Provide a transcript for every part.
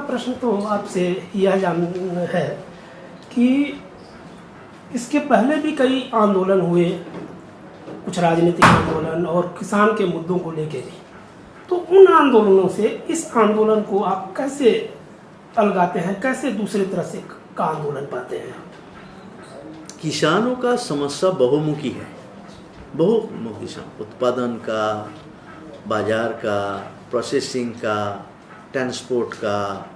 प्रश्न तो आपसे यह जानना है कि इसके पहले भी कई आंदोलन हुए, कुछ राजनीतिक आंदोलन और किसान के मुद्दों को लेकर भी, तो उन आंदोलनों से इस आंदोलन को आप कैसे अलगाते हैं, कैसे दूसरी तरह से का आंदोलन पाते हैं? किसानों का समस्या बहुमुखी है, बहुमुखी उत्पादन का, बाजार का, प्रोसेसिंग का, ट्रांसपोर्ट का,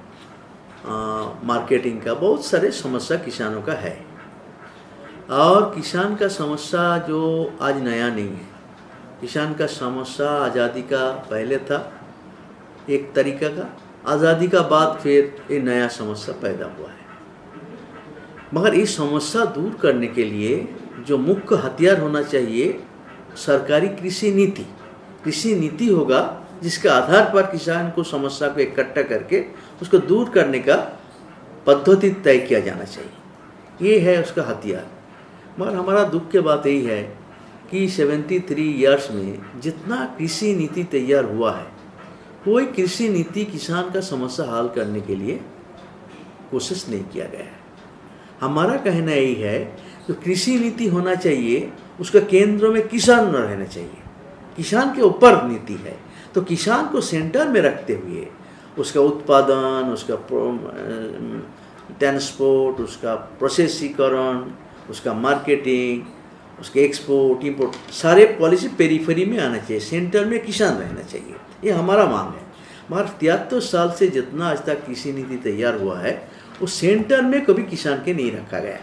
मार्केटिंग का, बहुत सारे समस्या किसानों का है। और किसान का समस्या जो आज नया नहीं है, किसान का समस्या आज़ादी का पहले था एक तरीका का, आज़ादी का बाद फिर ये नया समस्या पैदा हुआ है। मगर इस समस्या दूर करने के लिए जो मुख्य हथियार होना चाहिए, सरकारी कृषि नीति होगा, जिसके आधार पर किसान को समस्या को इकट्ठा करके उसको दूर करने का पद्धति तय किया जाना चाहिए। ये है उसका हथियार। मगर हमारा दुख की बात यही है कि 73 ईयर्स में जितना कृषि नीति तैयार हुआ है, कोई कृषि नीति किसान का समस्या हल करने के लिए कोशिश नहीं किया गया है। हमारा कहना यही है कि कृषि नीति होना चाहिए, उसका केंद्र में किसान न रहना चाहिए, किसान के ऊपर नीति है। तो किसान को सेंटर में रखते हुए उसका उत्पादन, उसका ट्रांसपोर्ट, उसका प्रोसेसीकरण, उसका मार्केटिंग, उसके एक्सपोर्ट इंपोर्ट, सारे पॉलिसी पेरीफेरी में आना चाहिए, सेंटर में किसान रहना चाहिए। ये हमारा मांग है। मगर 73 साल से जितना आज तक कृषि नीति तैयार हुआ है, वो सेंटर में कभी किसान के नहीं रखा गया।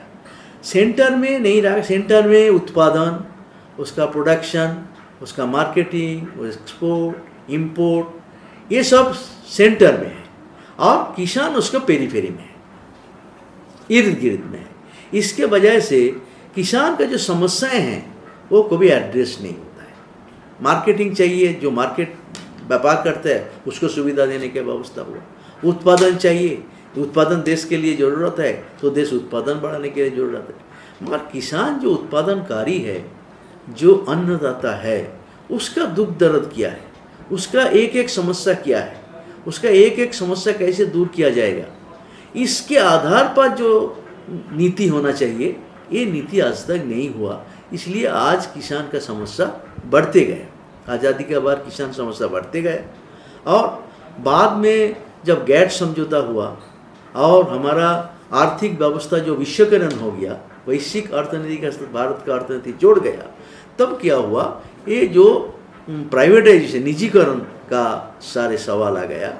सेंटर में नहीं रखा, सेंटर में उत्पादन, उसका प्रोडक्शन, उसका मार्केटिंग, एक्सपोर्ट, इंपोर्ट, ये सब सेंटर में है और किसान उसका पेरीफेरी में है, इर्द गिर्द में है। इसके वजह से किसान का जो समस्याएं हैं वो कभी एड्रेस नहीं होता है। मार्केटिंग चाहिए, जो मार्केट व्यापार करता है उसको सुविधा देने की व्यवस्था हुआ। उत्पादन चाहिए, उत्पादन देश के लिए ज़रूरत है तो देश उत्पादन बढ़ाने के लिए ज़रूरत है। मगर किसान जो उत्पादनकारी है, जो अन्नदाता है, उसका दुख दर्द क्या है, उसका एक एक समस्या क्या है, उसका एक एक समस्या कैसे दूर किया जाएगा, इसके आधार पर जो नीति होना चाहिए, ये नीति आज तक नहीं हुआ। इसलिए आज किसान का समस्या बढ़ते गए। आज़ादी के बाद किसान समस्या बढ़ते गए और बाद में जब गैट समझौता हुआ और हमारा आर्थिक व्यवस्था जो विश्वकरण हो गया, वैश्विक अर्थनीति का भारत का अर्थनीति जोड़ गया, तब क्या हुआ, ये जो प्राइवेटाइजेशन, निजीकरण का सारे सवाल आ गया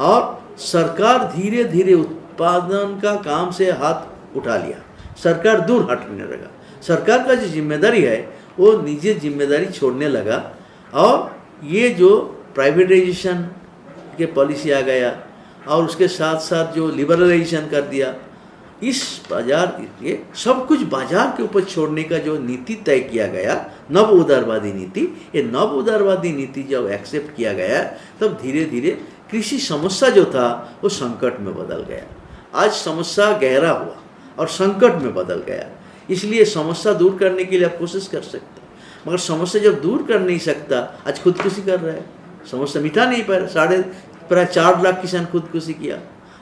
और सरकार धीरे धीरे उत्पादन का काम से हाथ उठा लिया। सरकार दूर हटने लगा। सरकार का जो जिम्मेदारी है वो निजी जिम्मेदारी छोड़ने लगा और ये जो प्राइवेटाइजेशन के पॉलिसी आ गया और उसके साथ साथ जो लिबरलाइजेशन कर दिया, इस बाजार, ये सब कुछ बाजार के ऊपर छोड़ने का जो नीति तय किया गया, नव उदारवादी नीति, ये नव उदारवादी नीति जब एक्सेप्ट किया गया तब धीरे धीरे कृषि समस्या जो था वो संकट में बदल गया। आज समस्या गहरा हुआ और संकट में बदल गया। इसलिए समस्या दूर करने के लिए आप कोशिश कर सकते, मगर समस्या जब दूर कर नहीं सकता, आज खुदकुशी कर रहा है, समस्या मिटा नहीं पा रहा। प्राय 4 लाख किसान खुदकुशी किया।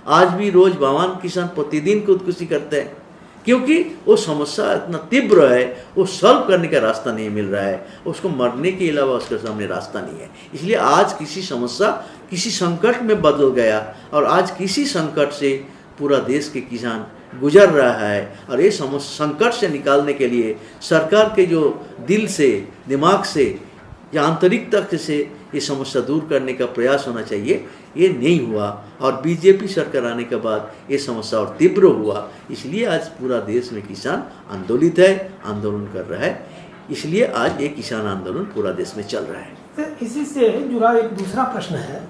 आज भी रोज 52 किसान प्रतिदिन खुदकुशी करते हैं, क्योंकि वो समस्या इतना तीव्र है, वो सॉल्व करने का रास्ता नहीं मिल रहा है, उसको मरने के अलावा उसके सामने रास्ता नहीं है। इसलिए आज किसी समस्या किसी संकट में बदल गया और आज किसी संकट से पूरा देश के किसान गुजर रहा है। और ये संकट से निकालने के लिए सरकार के जो दिल से, दिमाग से या आंतरिक तक से ये समस्या दूर करने का प्रयास होना चाहिए, ये नहीं हुआ और बीजेपी सरकार आने के बाद ये समस्या और तीव्र हुआ। इसलिए आज पूरा देश में किसान आंदोलित है, आंदोलन कर रहा है। इसलिए आज ये किसान आंदोलन पूरा देश में चल रहा है। तो इसी से जुड़ा एक दूसरा प्रश्न है,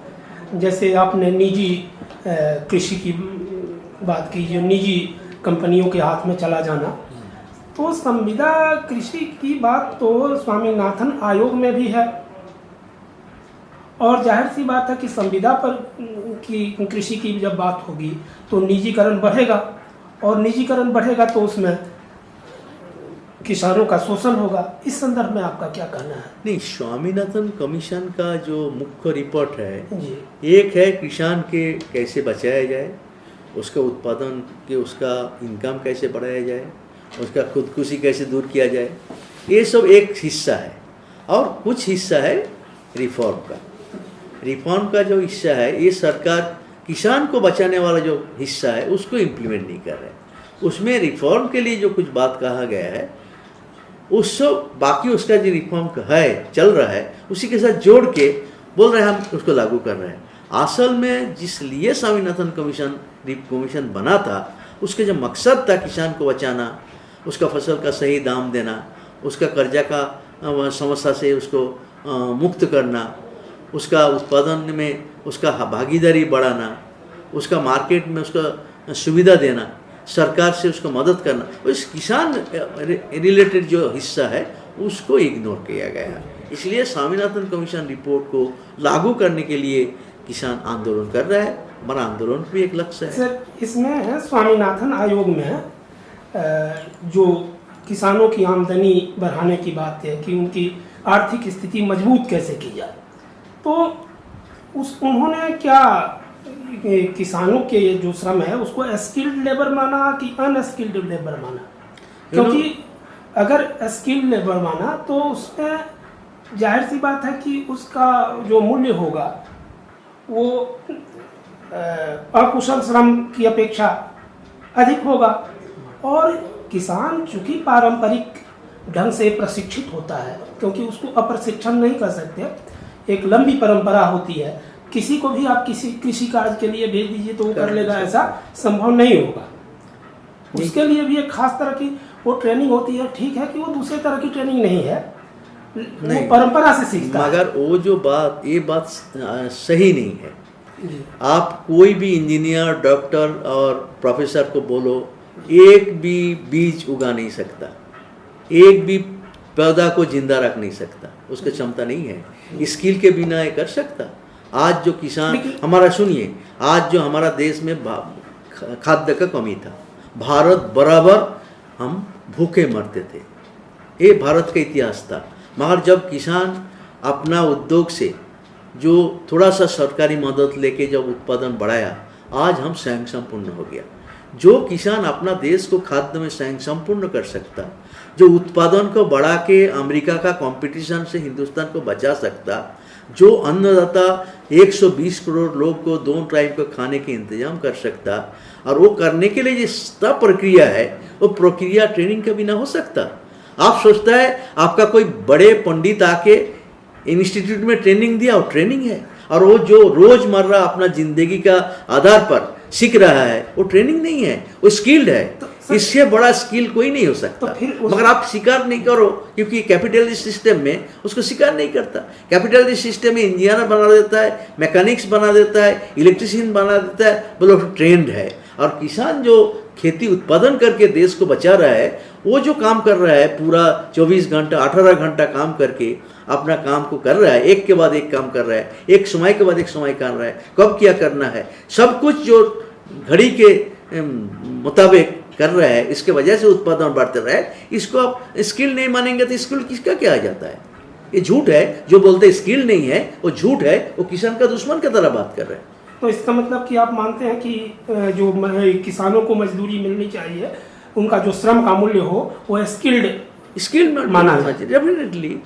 जैसे आपने निजी कृषि की बात की, जो निजी कंपनियों के हाथ में चला जाना, तो संविदा कृषि की बात तो स्वामीनाथन आयोग में भी है और जाहिर सी बात है कि संविदा पर की कृषि की जब बात होगी तो निजीकरण बढ़ेगा और निजीकरण बढ़ेगा तो उसमें किसानों का शोषण होगा। इस संदर्भ में आपका क्या कहना है? नहीं, स्वामीनाथन कमीशन का जो मुख्य रिपोर्ट है, जी एक है किसान के कैसे बचाया जाए, उसका उत्पादन के उसका इनकम कैसे बढ़ाया जाए, उसका खुदकुशी कैसे दूर किया जाए, ये सब एक हिस्सा है। और कुछ हिस्सा है रिफॉर्म का। रिफॉर्म का जो हिस्सा है, ये सरकार किसान को बचाने वाला जो हिस्सा है उसको इम्प्लीमेंट नहीं कर रहे। उसमें रिफॉर्म के लिए जो कुछ बात कहा गया है उस बाकी उसका जो रिफॉर्म है चल रहा है उसी के साथ जोड़ के बोल रहे हैं हम उसको लागू कर रहे हैं। असल में जिस लिए स्वामीनाथन कमीशन बना था, उसके जो मकसद था किसान को बचाना, उसका फसल का सही दाम देना, उसका कर्जा का समस्या से उसको मुक्त करना, उसका उत्पादन में उसका भागीदारी बढ़ाना, उसका मार्केट में उसका सुविधा देना, सरकार से उसको मदद करना, उस किसान रिलेटेड जो हिस्सा है उसको इग्नोर किया गया है। इसलिए स्वामीनाथन कमीशन रिपोर्ट को लागू करने के लिए किसान आंदोलन कर रहा है। हमारा आंदोलन भी एक लक्ष्य है। सर, इसमें है स्वामीनाथन आयोग में जो किसानों की आमदनी बढ़ाने की बात है कि उनकी आर्थिक स्थिति मजबूत कैसे की जाए, तो उन्होंने क्या किसानों के जो श्रम है उसको स्किल्ड लेबर माना कि अनस्किल्ड लेबर माना? क्योंकि अगर स्किल्ड लेबर माना तो उसमें जाहिर सी बात है कि उसका जो मूल्य होगा वो अकुशल श्रम की अपेक्षा अधिक होगा। और किसान चूंकि पारंपरिक ढंग से प्रशिक्षित होता है, क्योंकि उसको अप्रशिक्षण नहीं कर सकते, एक लंबी परंपरा होती है। किसी को भी आप किसी कृषि कार्य के लिए भेज दीजिए तो वो कर लेगा, ऐसा संभव नहीं होगा। उसके लिए भी एक खास तरह की वो ट्रेनिंग होती है। ठीक है कि वो दूसरे तरह की ट्रेनिंग नहीं है, वो परंपरा से सीखता है। मगर वो जो बात, ये बात सही नहीं है। आप कोई भी इंजीनियर, डॉक्टर और प्रोफेसर को बोलो, एक भी बीज उगा नहीं सकता, एक भी पौधा को जिंदा रख नहीं सकता, उसकी क्षमता नहीं है। स्किल के बिना ये कर सकता। आज जो किसान हमारा, सुनिए, आज जो हमारा देश में खाद्य का कमी था, भारत बराबर हम भूखे मरते थे, ये भारत का इतिहास था। मगर जब किसान अपना उद्योग से जो थोड़ा सा सरकारी मदद लेके जब उत्पादन बढ़ाया, आज हम स्वयं संपूर्ण हो गया। जो किसान अपना देश को खाद्य में स्वयं संपूर्ण कर सकता, जो उत्पादन को बढ़ा के अमेरिका का कंपटीशन से हिंदुस्तान को बचा सकता, जो अन्नदाता 120 करोड़ लोग को 2 टाइम को खाने के इंतजाम कर सकता, और वो करने के लिए जिस प्रक्रिया है वो प्रक्रिया ट्रेनिंग के बिना हो सकता। आप सोचता है आपका कोई बड़े पंडित आके इंस्टीट्यूट में ट्रेनिंग दिया, वो ट्रेनिंग है, और वो जो रोजमर्रा अपना जिंदगी का आधार पर सीख रहा है वो ट्रेनिंग नहीं है, वो स्किल्ड है। इससे बड़ा स्किल कोई नहीं हो सकता। मगर आप स्वीकार नहीं करो, क्योंकि कैपिटलिस्ट सिस्टम में उसको स्वीकार नहीं करता। कैपिटलिस्ट सिस्टम में इंजीनियर बना देता है, मैकेनिक्स बना देता है, इलेक्ट्रिशियन बना देता है, बोलो ट्रेंड है। और किसान जो खेती उत्पादन करके देश को बचा रहा है, वो जो काम कर रहा है पूरा 24 घंटा 18 घंटा काम करके अपना काम को कर रहा है, एक के बाद एक काम कर रहा है, एक समय के बाद एक समय कर रहा है, कब क्या करना है सब कुछ जो घड़ी के मुताबिक कर रहा है, इसके वजह से उत्पादन बढ़ते रहा है। इसको आप स्किल नहीं मानेंगे तो स्किल किसका क्या आ जाता है? ये झूठ है। जो बोलते स्किल नहीं है वो झूठ है, वो किसान का दुश्मन की तरह बात कर रहे हैं। तो इसका मतलब कि आप मानते हैं कि जो किसानों को मजदूरी मिलनी चाहिए, उनका जो श्रम का मूल्य हो वो स्किल्ड माना जाए। डेफिनेटली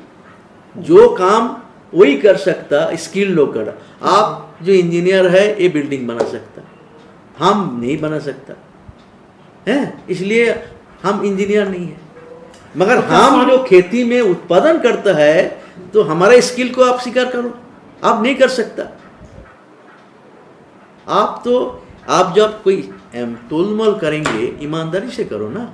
जो काम वही कर सकता, स्किल लोग कर। आप जो इंजीनियर है ये बिल्डिंग बना सकता, हम नहीं बना सकता है, इसलिए हम इंजीनियर नहीं है। मगर हम जो खेती में उत्पादन करता है तो हमारा स्किल को आप स्वीकार करो, आप नहीं कर सकता। आप जब कोई तोलमोल करेंगे ईमानदारी से करो ना।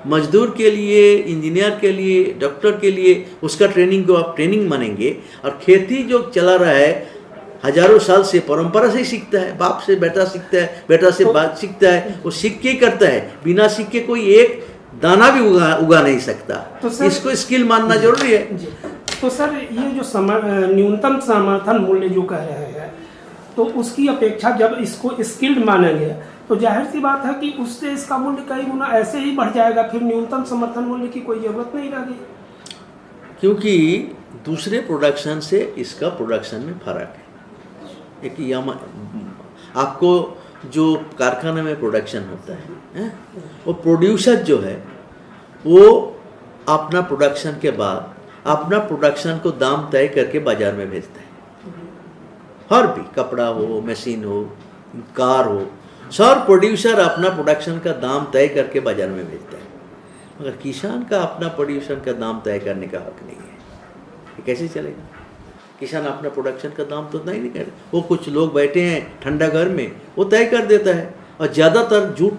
मजदूर के लिए, इंजीनियर के लिए, डॉक्टर के लिए उसका ट्रेनिंग को आप ट्रेनिंग मानेंगे। और खेती जो चला रहा है हजारों साल से परंपरा से ही सीखता है, बाप से बेटा सीखता है, बेटा से बाप सीखता है, वो सीख के करता है। बिना सीख के कोई एक दाना भी उगा नहीं सकता। तो इसको स्किल मानना जरूरी है। तो सर, ये जो न्यूनतम समर्थन मूल्य जो कह रहे हैं, तो तो उसकी अपेक्षा जब इसको स्किल्ड मानेंगे तो जाहिर सी बात है कि उससे इसका मूल्य कई गुना ऐसे ही बढ़ जाएगा, फिर न्यूनतम समर्थन मूल्य की कोई ज़रूरत नहीं रहेगी। क्योंकि दूसरे प्रोडक्शन से इसका प्रोडक्शन में फ़र्क है। एक आपको जो कारखाना में प्रोडक्शन होता है वो प्रोड्यूसर जो है वो अपना प्रोडक्शन के बाद अपना प्रोडक्शन को दाम तय करके बाज़ार में भेजता है। हर भी कपड़ा हो, मशीन हो, कार हो, सब प्रोड्यूसर अपना प्रोडक्शन का दाम तय करके बाज़ार में भेजता है, मगर किसान का अपना प्रोड्यूसर का दाम तय करने का हक नहीं है। ये कैसे चलेगा? किसान अपना प्रोडक्शन का दाम तो तय नहीं करे, वो कुछ लोग बैठे हैं ठंडा घर में, वो तय कर देता है और ज़्यादातर झूठ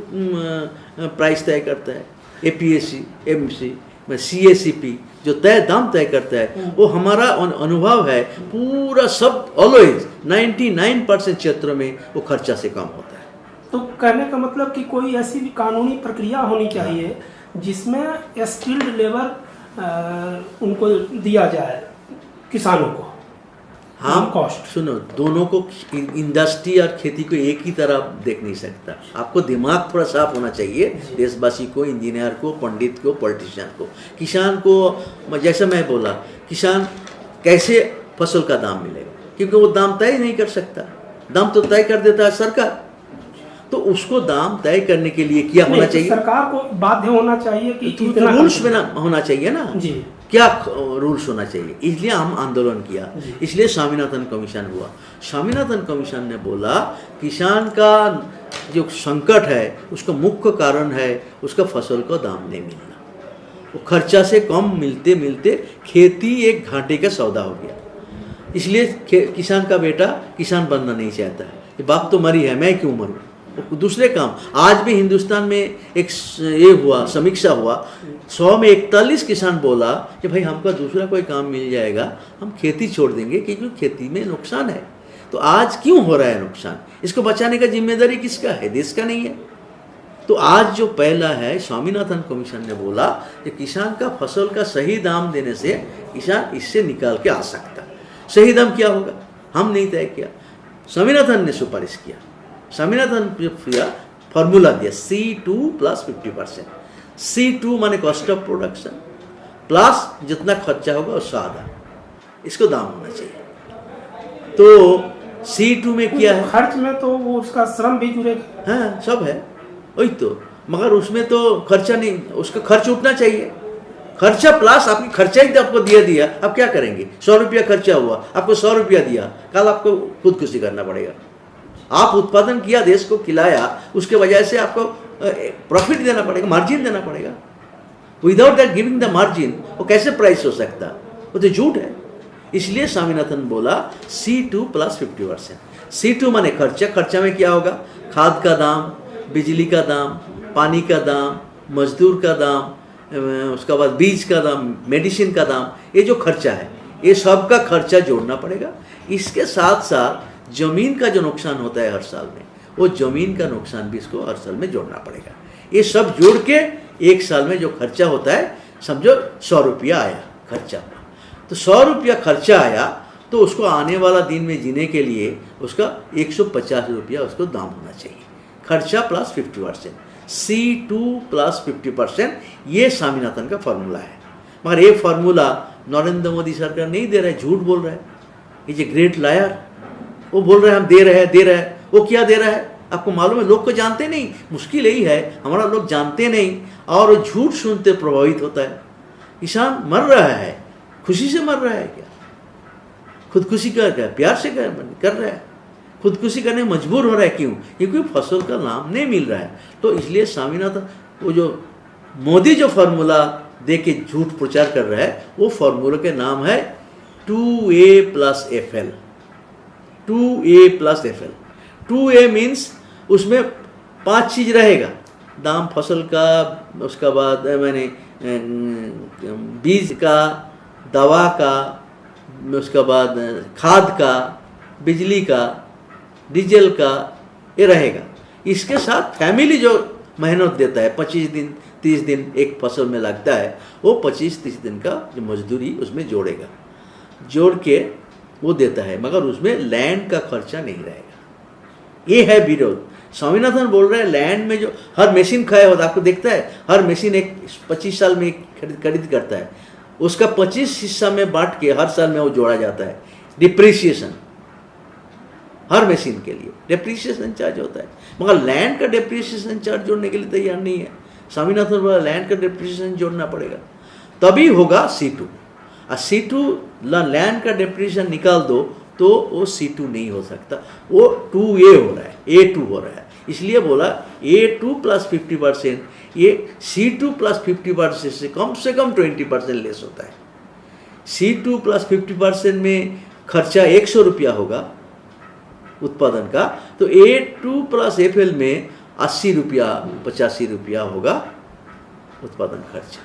प्राइस तय करता है। APSC, MC, CACP जो दाम तय करता है, वो हमारा अनुभव है पूरा सब ऑलवेज 99% क्षेत्रों में वो खर्चा से कम होता है। तो कहने का मतलब कि कोई ऐसी भी कानूनी प्रक्रिया होनी चाहिए जिसमें स्किल्ड लेबर उनको दिया जाए किसानों को। हाँ, कॉस्ट सुनो, दोनों को, इंडस्ट्री और खेती को एक ही तरह देख नहीं सकता। आपको दिमाग थोड़ा साफ होना चाहिए, देशवासी को, इंजीनियर को, पंडित को, पॉलिटिशियन को। किसान को, जैसे मैं बोला, किसान कैसे फसल का दाम मिलेगा, क्योंकि वो दाम तय नहीं कर सकता, दाम तो तय कर देता है सरकार। तो उसको दाम तय करने के लिए क्या होना चाहिए? सरकार को बाध्य होना चाहिए कि तो रूल्स में होना चाहिए ना जी। क्या रूल्स होना चाहिए? इसलिए हम आंदोलन किया, इसलिए स्वामीनाथन कमीशन हुआ। स्वामीनाथन कमीशन ने बोला किसान का जो संकट है उसका मुख्य कारण है उसका फसल का दाम नहीं मिलना। वो खर्चा से कम मिलते मिलते खेती एक घाटे का सौदा हो गया। इसलिए किसान का बेटा किसान बनना नहीं चाहता है कि बाप तो मरी है, मैं क्यों मरूँ। दूसरे काम, आज भी हिंदुस्तान में एक ये हुआ, समीक्षा हुआ, 100 में 41 किसान बोला कि भाई हमको दूसरा कोई काम मिल जाएगा, हम खेती छोड़ देंगे क्योंकि खेती में नुकसान है। तो आज क्यों हो रहा है नुकसान? इसको बचाने का जिम्मेदारी किसका है? देश का नहीं है। तो आज जो पहला है, स्वामीनाथन कमीशन ने बोला कि किसान का फसल का सही दाम देने से किसान इससे निकाल के आ सकता। सही दाम क्या होगा हम नहीं तय किया, स्वामीनाथन ने सुपारिश किया। स्वामीनाथन फॉर्मूला दिया C2 + 50%। C2 माने कॉस्ट ऑफ प्रोडक्शन प्लस जितना खर्चा होगा उससे आधा, इसको दाम होना चाहिए। तो C2 में क्या है? खर्च में तो वो उसका श्रम भी जुड़ेगा। हाँ, सब है वही तो, मगर उसमें तो खर्चा नहीं, उसका खर्च उठना चाहिए। खर्चा प्लस आपकी खर्चा ही आपको दिया, अब क्या करेंगे? 100 रुपया खर्चा हुआ, आपको 100 रुपया दिया, कल आपको खुदकुशी करना पड़ेगा। आप उत्पादन किया, देश को खिलाया, उसके वजह से आपको प्रॉफिट देना पड़ेगा, मार्जिन देना पड़ेगा। Without that giving the margin वो कैसे प्राइस हो सकता? वो तो झूठ है। इसलिए स्वामीनाथन बोला C2 + 50%। C2 माने खर्चा। खर्चा में क्या होगा? खाद का दाम, बिजली का दाम, पानी का दाम, मजदूर का दाम, उसके बाद बीज का दाम, मेडिसिन का दाम, ये जो खर्चा है ये सब का खर्चा जोड़ना पड़ेगा। इसके साथ साथ ज़मीन का जो नुकसान होता है हर साल में, वो ज़मीन का नुकसान भी इसको हर साल में जोड़ना पड़ेगा। ये सब जोड़ के एक साल में जो खर्चा होता है, समझो 100 रुपया आया खर्चा, तो 100 रुपया खर्चा आया तो उसको आने वाला दिन में जीने के लिए उसका 150 रुपया उसको दाम होना चाहिए। खर्चा प्लस 50%, C2 + 50%, ये स्वामीनाथन का फॉर्मूला है। मगर ये फार्मूला नरेंद्र मोदी सरकार नहीं दे रहा है, झूठ बोल रहा है। Is a great liar. वो बोल रहे हैं हम दे रहे हैं, वो क्या दे रहा है आपको मालूम है? लोग को जानते नहीं, मुश्किल यही है, हमारा लोग जानते नहीं और झूठ सुनते प्रभावित होता है। किसान मर रहा है, खुशी से मर रहा है क्या? खुदकुशी कर रहा है, प्यार से कर रहा है, खुदकुशी करने मजबूर हो रहा है। क्यों? क्योंकि फसल का नाम नहीं मिल रहा है। तो इसलिए स्वामीनाथन, वो जो मोदी जो फार्मूला दे के झूठ प्रचार कर रहा है, वो फार्मूला के नाम है 2A + FL। 2A + FL। 2A means उसमें 5 चीज़ रहेगा, दाम फसल का, उसका बाद मैंने बीज का, दवा का, उसका बाद खाद का, बिजली का, डीजल का, ये रहेगा। इसके साथ फैमिली जो मेहनत देता है, 25 दिन 30 दिन एक फसल में लगता है, वो 25-30 दिन का जो मजदूरी उसमें जोड़ेगा, जोड़ के वो देता है, मगर उसमें लैंड का खर्चा नहीं रहेगा। ये है विरोध। स्वामीनाथन बोल रहे हैं लैंड में जो हर मशीन खाया होता है, आपको देखता है हर मशीन एक 25 साल में खरीद करता है, उसका 25 हिस्सा में बांट के हर साल में वो जोड़ा जाता है। डिप्रिसिएशन हर मशीन के लिए डिप्रिसिएशन चार्ज होता है, मगर लैंड का डिप्रिसिएशन चार्ज जोड़ने के लिए तैयार नहीं है। स्वामीनाथन बोला लैंड का डिप्रिसिएशन जोड़ना पड़ेगा तभी होगा C2। और C2 लैंड का डिप्रिसिएशन निकाल दो तो वो C2 नहीं हो सकता, वो 2A हो रहा है, A2 हो रहा है। इसलिए बोला A2 प्लस 50%, ये C2 प्लस 50% से कम 20% लेस होता है। C2 प्लस 50% में खर्चा 100 रुपया होगा उत्पादन का, तो A2 प्लस FL में 80 रुपया 85 रुपया होगा उत्पादन खर्चा,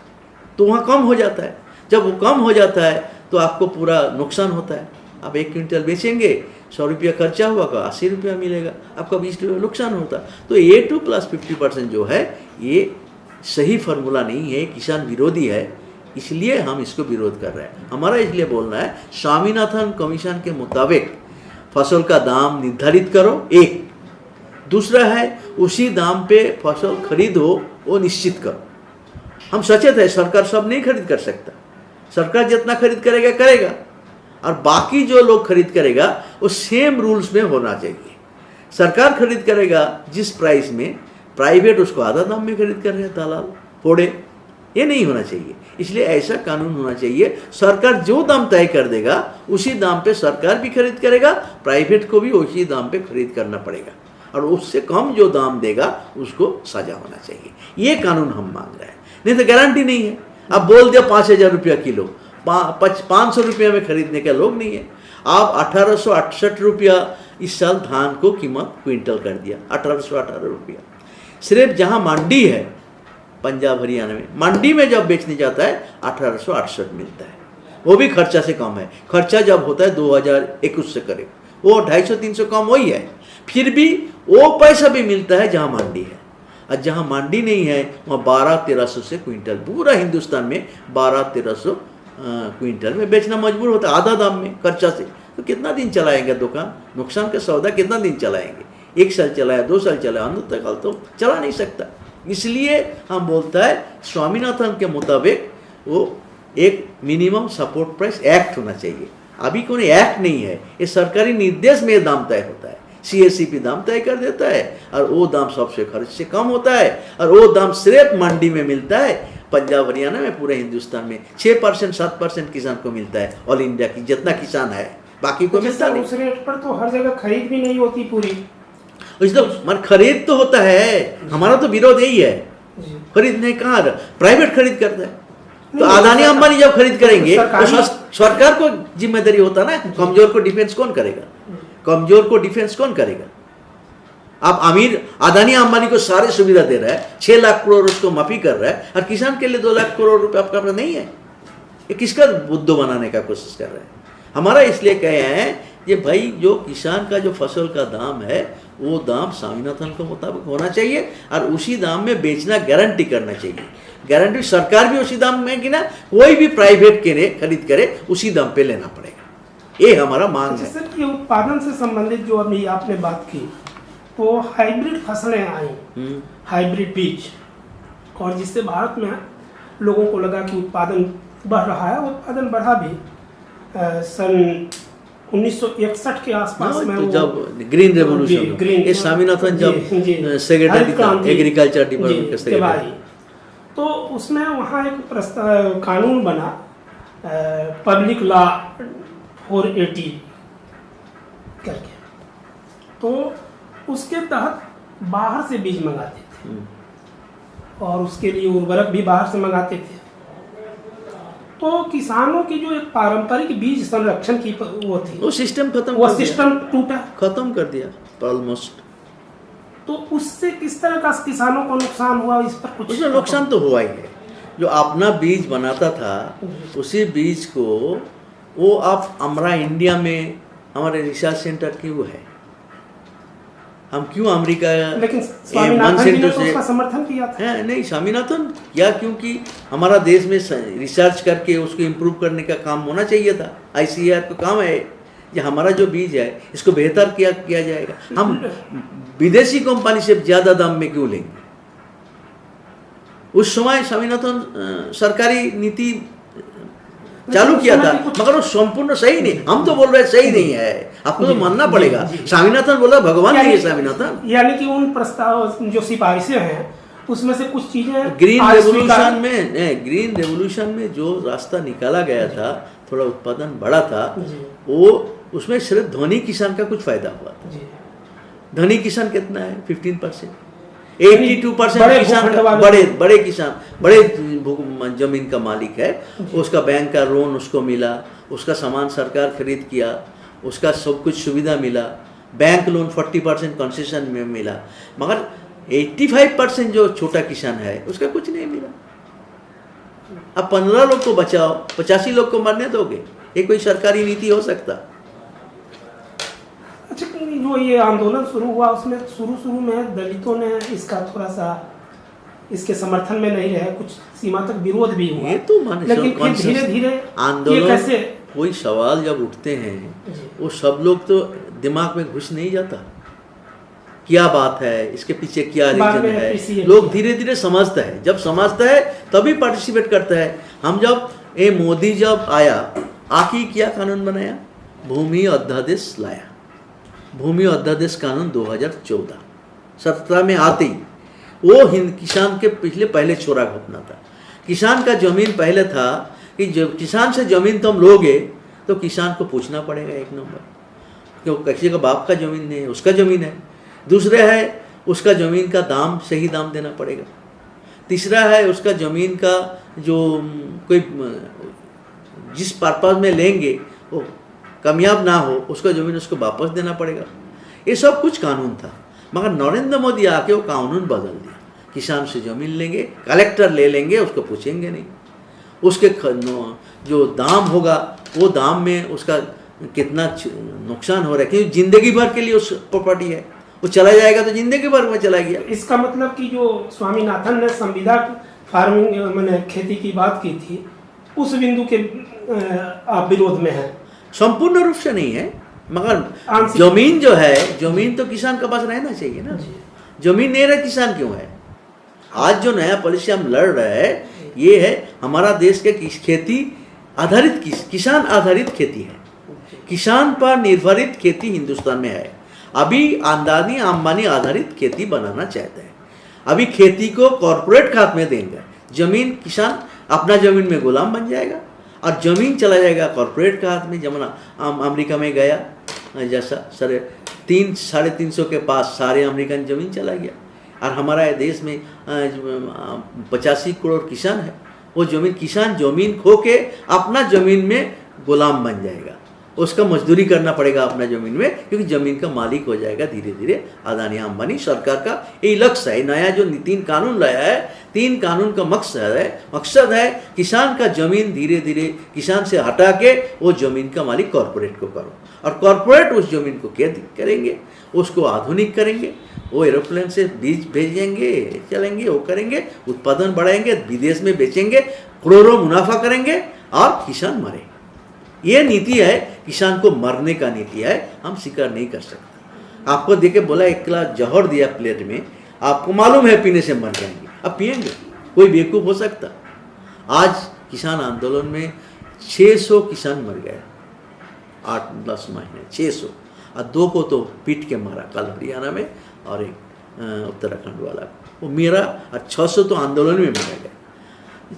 तो वहाँ कम हो जाता है। जब वो कम हो जाता है तो आपको पूरा नुकसान होता है। आप 1 क्विंटल बेचेंगे, 100 रुपया खर्चा हुआ का 80 रुपया मिलेगा, आपका 20 रुपया नुकसान होता। तो A2 प्लस 50% जो है ये सही फार्मूला नहीं है, किसान विरोधी है, इसलिए हम इसको विरोध कर रहे हैं। हमारा इसलिए बोलना है स्वामीनाथन कमीशन के मुताबिक फसल का दाम निर्धारित करो, एक। दूसरा है उसी दाम पे फसल खरीदो, वो निश्चित करो। हम सचेत है सरकार सब नहीं खरीद कर सकता, सरकार जितना खरीद करेगा करेगा, और बाकी जो लोग खरीद करेगा वो सेम रूल्स में होना चाहिए। सरकार खरीद करेगा जिस प्राइस में, प्राइवेट उसको आधा दाम में खरीद कर रहे हैं, दलाल फोड़े, ये नहीं होना चाहिए। इसलिए ऐसा कानून होना चाहिए, सरकार जो दाम तय कर देगा उसी दाम पे सरकार भी खरीद करेगा, प्राइवेट को भी उसी दाम पे खरीद करना पड़ेगा, और उससे कम जो दाम देगा उसको सजा होना चाहिए। ये कानून हम मांग रहे हैं, नहीं तो गारंटी नहीं है। अब बोल दिया 5000 रुपया किलो, 500 रुपया में खरीदने का लोग नहीं है। आप 1868 रुपया इस साल धान को कीमत क्विंटल कर दिया, 1818 रुपया। सिर्फ जहाँ मंडी है पंजाब हरियाणा में, मंडी में जब बेचने जाता है 1868 मिलता है, वो भी खर्चा से कम है। खर्चा जब होता है 2021 से करीब, वो 250-300 कम वही है, फिर भी वो पैसा भी मिलता है जहाँ मंडी है। और जहाँ मंडी नहीं है वहाँ 1200-1300 से क्विंटल, पूरा हिंदुस्तान में 1200-1300 क्विंटल में बेचना मजबूर होता है, आधा दाम में खर्चा से। तो कितना दिन चलाएंगे दुकान, नुकसान का सौदा कितना दिन चलाएंगे? 1 साल चलाया, 2 साल चलाया, अंत तक तो चला नहीं सकता। इसलिए हम बोलता है स्वामीनाथन के मुताबिक वो एक मिनिमम सपोर्ट प्राइस एक्ट होना चाहिए। अभी कोई एक्ट नहीं है, ये सरकारी निर्देश में दाम तय होता है। CACP दाम तय कर देता है और वो दाम सबसे खर्च से कम होता है, और वो दाम सिर्फ मंडी में मिलता है। पंजाब हरियाणा में, पूरे हिंदुस्तान में 6% 7% किसान को मिलता है, ऑल इंडिया की जितना किसान है, बाकी को मिलता नहीं। उस रेट पर तो हर जगह खरीद भी नहीं होती पूरी, मन खरीद तो होता है, हमारा तो विरोध यही है। खरीद नहीं, कहाँ प्राइवेट खरीद करता है, तो अदानी अंबानी जब खरीद करेंगे तो सरकार को जिम्मेदारी होता है ना। कमजोर को डिफेंस कौन करेगा? कमजोर को डिफेंस कौन करेगा? आप अमीर अदानी अंबानी को सारे सुविधा दे रहा है, 6 लाख करोड़ उसको माफी कर रहा है, और किसान के लिए 2 लाख करोड़ रुपए आपका अपना नहीं है। ये किसका बुद्धू बनाने का कोशिश कर रहे हैं? हमारा इसलिए कहे हैं कि भाई जो किसान का जो फसल का दाम है वो दाम स्वामीनाथन के मुताबिक होना चाहिए, और उसी दाम में बेचना गारंटी करना चाहिए। गारंटी सरकार भी उसी दाम में कि ना, कोई भी प्राइवेट के खरीद करे उसी दाम पे लेना पड़ेगा, ये हमारा मांग है। सर, ये उत्पादन से संबंधित जो अभी आपने बात की, तो हाइब्रिड फसलें आई, हाइब्रिड बीज, और जिससे भारत में लोगों को लगा कि उत्पादन बढ़ रहा है, उत्पादन बढ़ा भी। सन 1961 के आसपास में तो जब ग्रीन रेवोल्यूशन, ये स्वामीनाथन जब सेक्रेटरी था एग्रीकल्चर डिपार्टमेंट के सेक्रेटरी, तो उसमें वहाँ एक कानून बना, पब्लिक लॉ 480 करके, तो उसके तहत बाहर से बीज मंगाते थे, और उसके लिए उर्वरक भी बाहर से मंगाते थे। तो किसानों की जो एक पारंपरिक बीज संरक्षण की वो थी, वो सिस्टम खत्म, वो सिस्टम टूटा, खत्म कर दिया ऑलमोस्ट। तो उससे किस तरह का किसानों को नुकसान हुआ, इस पर कुछ? उसमें नुकसान तो हुआ ही है। जो अपना बीज बनाता था उसी बीज को वो आप हमारा इंडिया में हमारे रिसर्च सेंटर क्यों है, हम क्यों अमेरिका, लेकिन स्वामीनाथन जी ने तो उसका समर्थन किया था। नहीं, स्वामीनाथन किया क्योंकि हमारा देश में रिसर्च करके उसको इम्प्रूव करने का काम होना चाहिए था। ICAR का काम है ये हमारा जो बीज है इसको बेहतर किया जाएगा। हम विदेशी कंपनी से ज़्यादा दाम में क्यों लेंगे? उस समय स्वामीनाथन सरकारी नीति चालू किया था, मगर वो संपूर्ण सही नहीं। हम तो बोल रहे हैं सही नहीं है, आपको तो मानना पड़ेगा। स्वामीनाथन बोला भगवान नहीं है स्वामीनाथन। यानी कि उन प्रस्ताव जो सिफारिशें हैं उसमें से कुछ चीजें ग्रीन रेवोल्यूशन में जो रास्ता निकाला गया था, थोड़ा उत्पादन बढ़ा था, वो उसमें सिर्फ धनी किसान का कुछ फायदा हुआ था। धनी किसान कितना है? 15%। 82% किसान बड़े किसान, बड़े जमीन का मालिक है, उसका बैंक का लोन उसको मिला, उसका सामान सरकार खरीद किया, उसका सब कुछ सुविधा मिला, बैंक लोन 40% कंसेशन में मिला, मगर 85% जो छोटा किसान है उसका कुछ नहीं मिला। अब 15 लोग को बचाओ, 85 लोग को मरने दोगे? ये कोई सरकारी नीति हो सकता? अच्छा, जो ये आंदोलन शुरू हुआ उसमें शुरू में दलितों ने इसका थोड़ा सा इसके समर्थन में नहीं रहे, कुछ सीमा तक विरोध भी हुआ। ये तो लेकिन फिर धीरे-धीरे आंदोलन कैसे, कोई सवाल जब उठते हैं वो सब लोग तो दिमाग में घुस नहीं जाता, क्या बात है, इसके पीछे क्या रीजन है। लोग धीरे धीरे समझता है, जब समझता है तभी पार्टिसिपेट करता है। हम जब मोदी जब आया, आखिर क्या कानून बनाया? भूमि अध्यादेश लाया। भूमि अध्यादेश कानून 2014-17 में आते ही वो किसान के पहले छोरा घोटना था। किसान का जमीन पहले था कि जब किसान से जमीन तुम लोगे तो किसान को पूछना पड़ेगा, एक नंबर, क्यों किसी का बाप का जमीन नहीं है, उसका जमीन है। दूसरा है उसका ज़मीन का दाम, सही दाम देना पड़ेगा। तीसरा है उसका ज़मीन का जो कोई जिस पर्पज़ में लेंगे वो कामयाब ना हो, उसका ज़मीन उसको वापस देना पड़ेगा। ये सब कुछ कानून था, मगर नरेंद्र मोदी आके वो कानून बदल दिया। किसान से ज़मीन लेंगे, कलेक्टर ले लेंगे, उसको पूछेंगे नहीं, उसके जो दाम होगा वो दाम में उसका कितना नुकसान हो रहा है, क्योंकि ज़िंदगी भर के लिए उस प्रॉपर्टी है, वो चला जाएगा तो जिंदगी भर में चला गया। इसका मतलब कि जो स्वामीनाथन ने संविदा फार्मिंग मैंने खेती की बात की थी, उस बिंदु के आप विरोध में हैं? संपूर्ण रूप से नहीं है, मगर जमीन जो है, जमीन तो किसान के पास रहना चाहिए ना। जमीन नहीं रहा किसान क्यों है? आज जो नया पॉलिसी हम लड़ रहे हैं ये है हमारा देश के खेती आधारित, किसान आधारित खेती है। किसान पर निर्भरित खेती हिंदुस्तान में है। अभी आमदनी अंबानी आधारित खेती बनाना चाहते हैं। अभी खेती को कॉरपोरेट खात में देंगे, जमीन किसान अपना जमीन में गुलाम बन जाएगा और जमीन चला जाएगा कॉरपोरेट खात में। जमुना अमेरिका में गया, जैसा 300-350 के पास सारे अमेरिकन जमीन चला गया, और हमारा देश में 85 करोड़ किसान है। वो जमीन किसान जमीन खो के अपना जमीन में गुलाम बन जाएगा, उसका मजदूरी करना पड़ेगा अपना ज़मीन में, क्योंकि ज़मीन का मालिक हो जाएगा धीरे धीरे अदानी अंबानी। सरकार का यही लक्ष्य है। नया जो 3 कानून लाया है, 3 कानून का मकसद है किसान का ज़मीन धीरे धीरे किसान से हटा के वो ज़मीन का मालिक कॉरपोरेट को करो, और कॉरपोरेट उस ज़मीन को क्या करेंगे, उसको आधुनिक करेंगे, वो एरोप्लेन से बीज भेजेंगे, चलेंगे, वो करेंगे, उत्पादन बढ़ाएंगे, विदेश में बेचेंगे, करोड़ों मुनाफा करेंगे और किसान मरे। ये नीति है, किसान को मरने का नीति है, हम स्वीकार नहीं कर सकते। आपको देके बोला 1 गिलास जहर दिया प्लेट में, आपको मालूम है पीने से मर जाएंगे, अब पिएंगे? कोई बेवकूफ़ हो सकता? आज किसान आंदोलन में 600 किसान मर गए, 8-10 महीने 600, और 2 को तो पीट के मारा, कल हरियाणा में और एक उत्तराखंड वाला, वो मेरा, और 600 तो आंदोलन में मारे गए।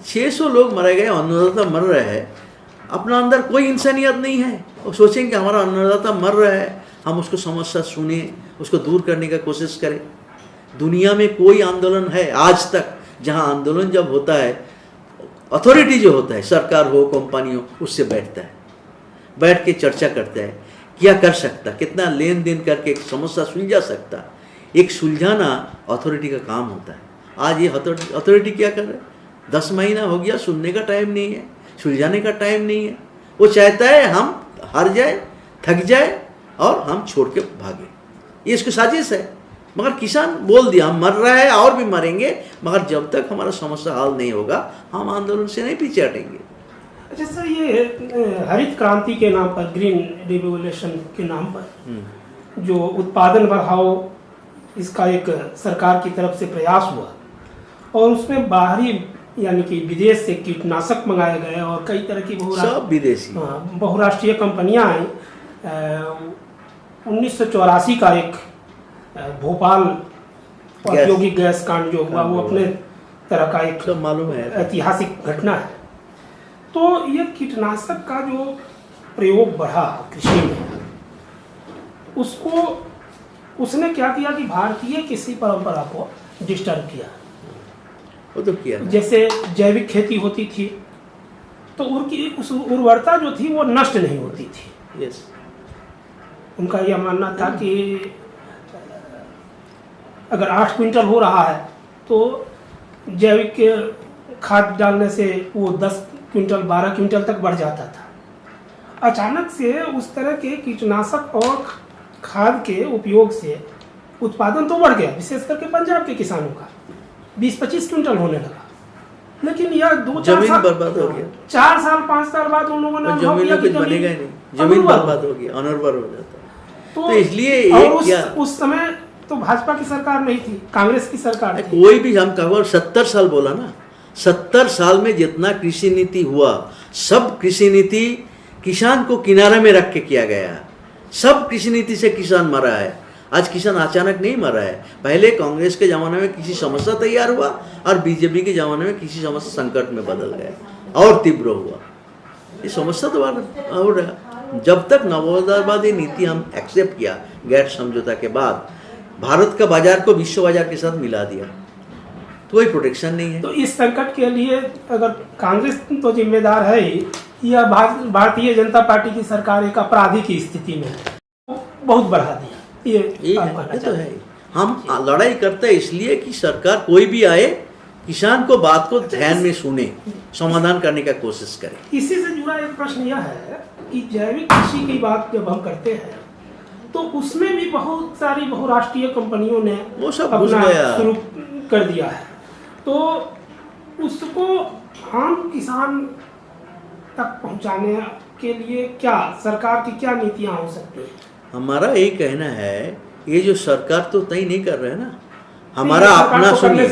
600 लोग मारे गए, अन्नदाता मर रहे हैं, अपना अंदर कोई इंसानियत नहीं है। वो सोचेंगे हमारा अन्नदाता मर रहा है, हम उसको समस्या सुने, उसको दूर करने का कोशिश करें। दुनिया में कोई आंदोलन है आज तक जहां आंदोलन जब होता है, अथॉरिटी जो होता है, सरकार हो कंपनी हो, उससे बैठता है, बैठ के चर्चा करता है, क्या कर सकता, कितना लेन देन करके एक समस्या सुलझा सकता। एक सुलझाना अथॉरिटी का काम होता है। आज ये अथॉरिटी क्या कर रहा है? 10 महीना हो गया, सुनने का टाइम नहीं है, सुलझाने का टाइम नहीं है। वो चाहता है हम हार जाए, थक जाए और हम छोड़ के भागे, ये इसकी साजिश है। मगर किसान बोल दिया हम मर रहा है और भी मरेंगे, मगर जब तक हमारा समस्या हल नहीं होगा हम आंदोलन से नहीं पीछे हटेंगे। अच्छा सर, ये हरित क्रांति के नाम पर, ग्रीन रिवोल्यूशन के नाम पर जो उत्पादन बढ़ाओ, इसका एक सरकार की तरफ से प्रयास हुआ और उसमें बाहरी यानी कि विदेश से कीटनाशक मंगाए गए और कई तरह की सब विदेशी बहुराष्ट्रीय कंपनियां आई। 1984 का एक भोपाल औद्योगिक गैस कांड जो हुआ वो अपने तरह का एक सब मालूम है, ऐतिहासिक घटना है। तो ये कीटनाशक का जो प्रयोग बढ़ा कृषि में, उसको उसने क्या किया कि भारतीय कृषि परंपरा को डिस्टर्ब किया। वो तो किया, जैसे जैविक खेती होती थी तो उनकी उस उर्वरता जो थी वो नष्ट नहीं होती थी। यस, उनका यह मानना था कि अगर 8 क्विंटल हो रहा है तो जैविक खाद डालने से वो 10 क्विंटल 12 क्विंटल तक बढ़ जाता था। अचानक से उस तरह के कीटनाशक और खाद के उपयोग से उत्पादन तो बढ़ गया, विशेष करके पंजाब के किसानों का 20-25 क्विंटल होने लगा। लेकिन यह 2-4 साल बर्बाद हो गया, 4 साल 5 साल बाद उन लोगों ने जमीन में कुछ बनेगा ही नहीं, जमीन बर्बाद हो गया, अनर्बर हो जाता। तो इसलिए उस समय तो भाजपा की सरकार नहीं थी, कांग्रेस की सरकार थी। कोई भी, हम कहो 70 साल बोला ना, 70 साल में जितना कृषि नीति हुआ, सब कृषि नीति किसान को किनारे में रख के किया गया। सब कृषि नीति से किसान मरा है। आज किसान अचानक नहीं मरा है। पहले कांग्रेस के ज़माने में किसी समस्या तैयार हुआ और बीजेपी के ज़माने में किसी समस्या संकट में बदल गया और तीव्र हुआ। ये समस्या तो हो रहा। जब तक नवोदारवादी नीति हम एक्सेप्ट किया गैर समझौता के बाद, भारत का बाजार को विश्व बाजार के साथ मिला दिया, तो कोई प्रोटेक्शन नहीं है। तो इस संकट के लिए अगर कांग्रेस तो जिम्मेदार है ही, या भारतीय जनता पार्टी की सरकार एक अपराधी की स्थिति में है, बहुत बढ़ा दिया। ये तो है। हम लड़ाई करते हैं इसलिए कि सरकार कोई भी आए किसान को बात को ध्यान में सुने, समाधान करने का कोशिश करे। इसी से जुड़ा एक प्रश्न यह है कि जैविक कृषि की बात जब हम करते हैं तो उसमें भी बहुत सारी बहुराष्ट्रीय कंपनियों ने वो सब अपना शुरू कर दिया है। तो उसको आम किसान तक पहुंचाने के लिए क्या सरकार की क्या नीतियां हो सकती हैं? हमारा यही कहना है, ये जो सरकार तो तय नहीं कर रहे ना, हमारा अपना सुनिए,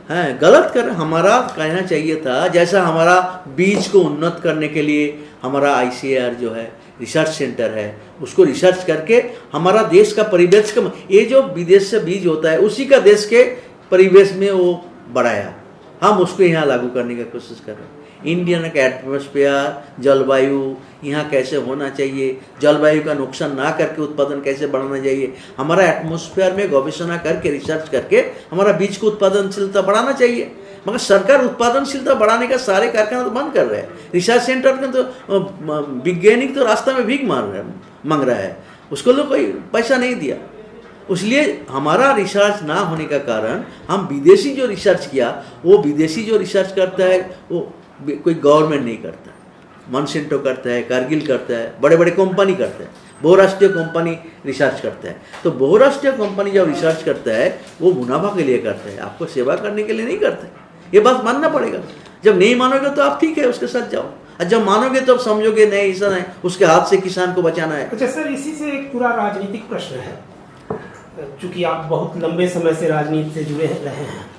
है गलत कर। हमारा कहना चाहिए था, जैसा हमारा बीज को उन्नत करने के लिए हमारा ICAR जो है रिसर्च सेंटर है, उसको रिसर्च करके हमारा देश का परिवेश का, ये जो विदेश से बीज होता है उसी का देश के परिवेश में वो बढ़ाया, हम उसको यहाँ लागू करने की कोशिश कर रहे हैं। इंडियन का एटमॉस्फेयर, जलवायु यहाँ कैसे होना चाहिए, जलवायु का नुकसान ना करके उत्पादन कैसे बढ़ाना चाहिए, हमारा एटमॉस्फेयर में गवेषणा करके रिसर्च करके हमारा बीज को उत्पादनशीलता बढ़ाना चाहिए। मगर सरकार उत्पादनशीलता बढ़ाने का सारे कारखाना तो बंद कर रहे हैं। रिसर्च सेंटर के तो वैज्ञानिक तो रास्ता में भीख मांग रहा है, उसको लोग कोई पैसा नहीं दिया। इसलिए हमारा रिसर्च ना होने का कारण हम विदेशी जो रिसर्च किया, वो विदेशी जो रिसर्च करता है वो कोई गवर्नमेंट नहीं करता, मॉन्सेंटो करता है, कारगिल करता है, बड़े बड़े कंपनी करते हैं, बहुराष्ट्रीय कंपनी रिसर्च करता है। तो बहुराष्ट्रीय कंपनी जब रिसर्च करता है वो मुनाफा के लिए करता है, आपको सेवा करने के लिए नहीं करता है। ये बात मानना पड़ेगा। जब नहीं मानोगे तो आप ठीक है उसके साथ जाओ, और जब मानोगे तो आप समझोगे नहीं ऐसा नहीं, उसके हाथ से किसान को बचाना है। अच्छा सर, इसी से एक पूरा राजनीतिक प्रश्न है, चूंकि आप बहुत लंबे समय से राजनीति से जुड़े रहे हैं।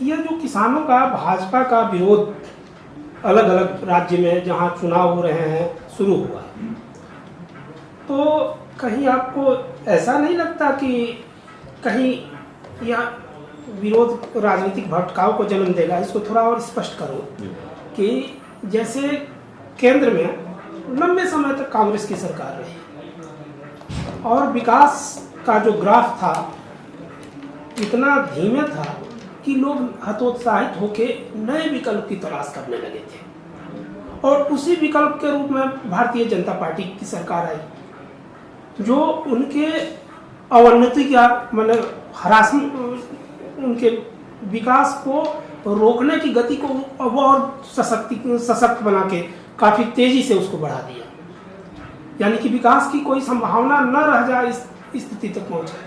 यह जो किसानों का भाजपा का विरोध अलग अलग राज्य में जहां चुनाव हो रहे हैं शुरू हुआ, तो कहीं आपको ऐसा नहीं लगता कि कहीं यह विरोध राजनीतिक भटकाव को जन्म देगा? इसको थोड़ा और स्पष्ट करो कि जैसे केंद्र में लंबे समय तक कांग्रेस की सरकार रही और विकास का जो ग्राफ था इतना धीमे था कि लोग हतोत्साहित होकर नए विकल्प की तलाश करने लगे थे, और उसी विकल्प के रूप में भारतीय जनता पार्टी की सरकार आई जो उनके अवनति का मतलब हरासमेंट, उनके विकास को रोकने की गति को अब और सशक्त बना के काफ़ी तेजी से उसको बढ़ा दिया, यानी कि विकास की कोई संभावना न रह जाए इस स्थिति तक पहुंचा।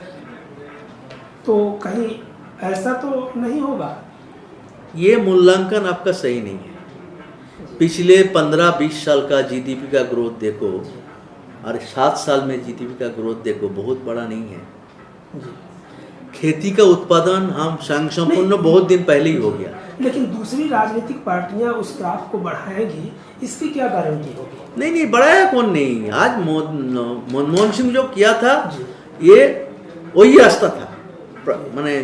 तो कहीं ऐसा तो नहीं होगा? ये मूल्यांकन आपका सही नहीं है। पिछले 15-20 साल का जीडीपी का ग्रोथ देखो और 7 साल में जीडीपी का ग्रोथ देखो, बहुत बड़ा नहीं है। जी। खेती का उत्पादन हम स्वयं संपूर्ण बहुत दिन पहले ही हो गया। लेकिन दूसरी राजनीतिक पार्टियां उस ग्राफ को बढ़ाएंगी, इसकी क्या गारंटी होगी? नहीं, बढ़ाया कौन नहीं। आज मनमोहन सिंह जो किया था जी। ये वही रास्ता था, माने